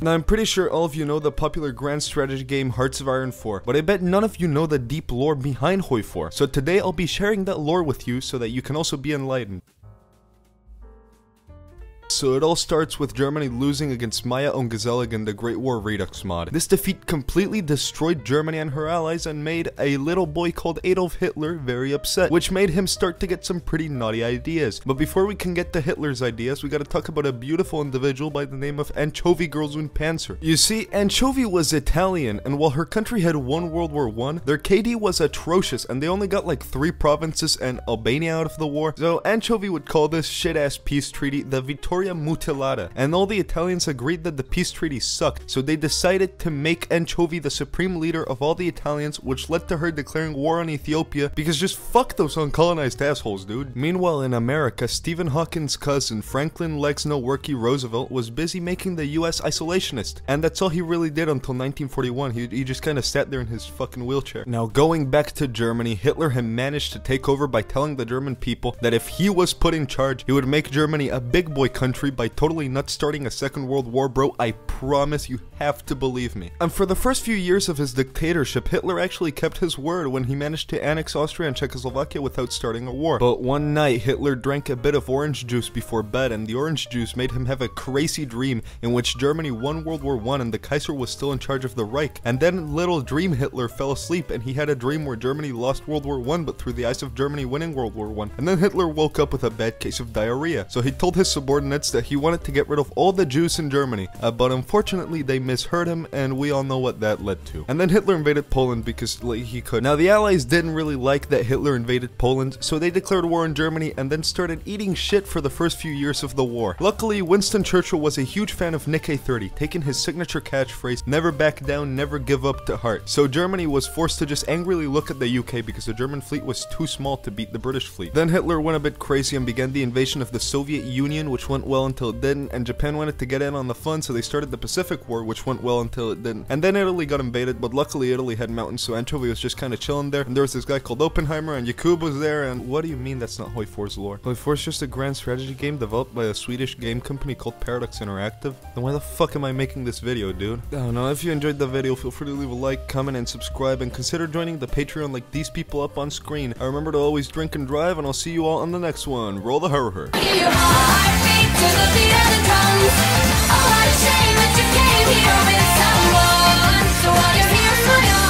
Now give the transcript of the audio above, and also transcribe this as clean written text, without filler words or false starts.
Now I'm pretty sure all of you know the popular grand strategy game Hearts of Iron 4, but I bet none of you know the deep lore behind hoi4. So today I'll be sharing that lore with you so that you can also be enlightened. So it all starts with Germany losing against Maya und Gesellig in the Great War Redux mod. This defeat completely destroyed Germany and her allies and made a little boy called Adolf Hitler very upset, which made him start to get some pretty naughty ideas. But before we can get to Hitler's ideas, we gotta talk about a beautiful individual by the name of Anchovy Girls und Panzer. You see, Anchovy was Italian, and while her country had won World War I, their KD was atrocious, and they only got like 3 provinces and Albania out of the war. So Anchovy would call this shit-ass peace treaty the Vittoria Mutilata, and all the Italians agreed that the peace treaty sucked, so they decided to make Anchovy the supreme leader of all the Italians, which led to her declaring war on Ethiopia, because just fuck those uncolonized assholes, dude. Meanwhile in America, Stephen Hawking's cousin, Franklin Legs No Worky Roosevelt, was busy making the US isolationist, and that's all he really did until 1941, he just kinda sat there in his fucking wheelchair. Now going back to Germany, Hitler had managed to take over by telling the German people that if he was put in charge, he would make Germany a big boy country by totally not starting a second world war, bro. I promise, you have to believe me. And for the first few years of his dictatorship, Hitler actually kept his word when he managed to annex Austria and Czechoslovakia without starting a war. But one night, Hitler drank a bit of orange juice before bed, and the orange juice made him have a crazy dream in which Germany won World War I and the Kaiser was still in charge of the Reich. And then little dream Hitler fell asleep and he had a dream where Germany lost World War I but through the eyes of Germany winning World War I. And then Hitler woke up with a bad case of diarrhea. So he told his subordinates that he wanted to get rid of all the Jews in Germany, but unfortunately they misheard him, and we all know what that led to. And then Hitler invaded Poland because he could. Now the Allies didn't really like that Hitler invaded Poland, so they declared war on Germany and then started eating shit for the first few years of the war. Luckily, Winston Churchill was a huge fan of Nikkei 30, taking his signature catchphrase, never back down, never give up, to heart. So Germany was forced to just angrily look at the UK because the German fleet was too small to beat the British fleet. Then Hitler went a bit crazy and began the invasion of the Soviet Union, which went well until it didn't, and Japan wanted to get in on the fun, so they started the Pacific War, which went well until it didn't. And then Italy got invaded, but luckily Italy had mountains, so Anchovy was just kind of chilling there, and there was this guy called Oppenheimer, and Jakub was there, and what do you mean that's not hoi4's lore? hoi4 is just a grand strategy game developed by a Swedish game company called Paradox Interactive. Then why the fuck am I making this video, dude? I don't know. If you enjoyed the video, feel free to leave a like, comment, and subscribe, and consider joining the Patreon like these people up on screen. And remember to always drink and drive, and I'll see you all on the next one. Roll the hurr. Oh, what a shame that you came here with someone. So while you're here for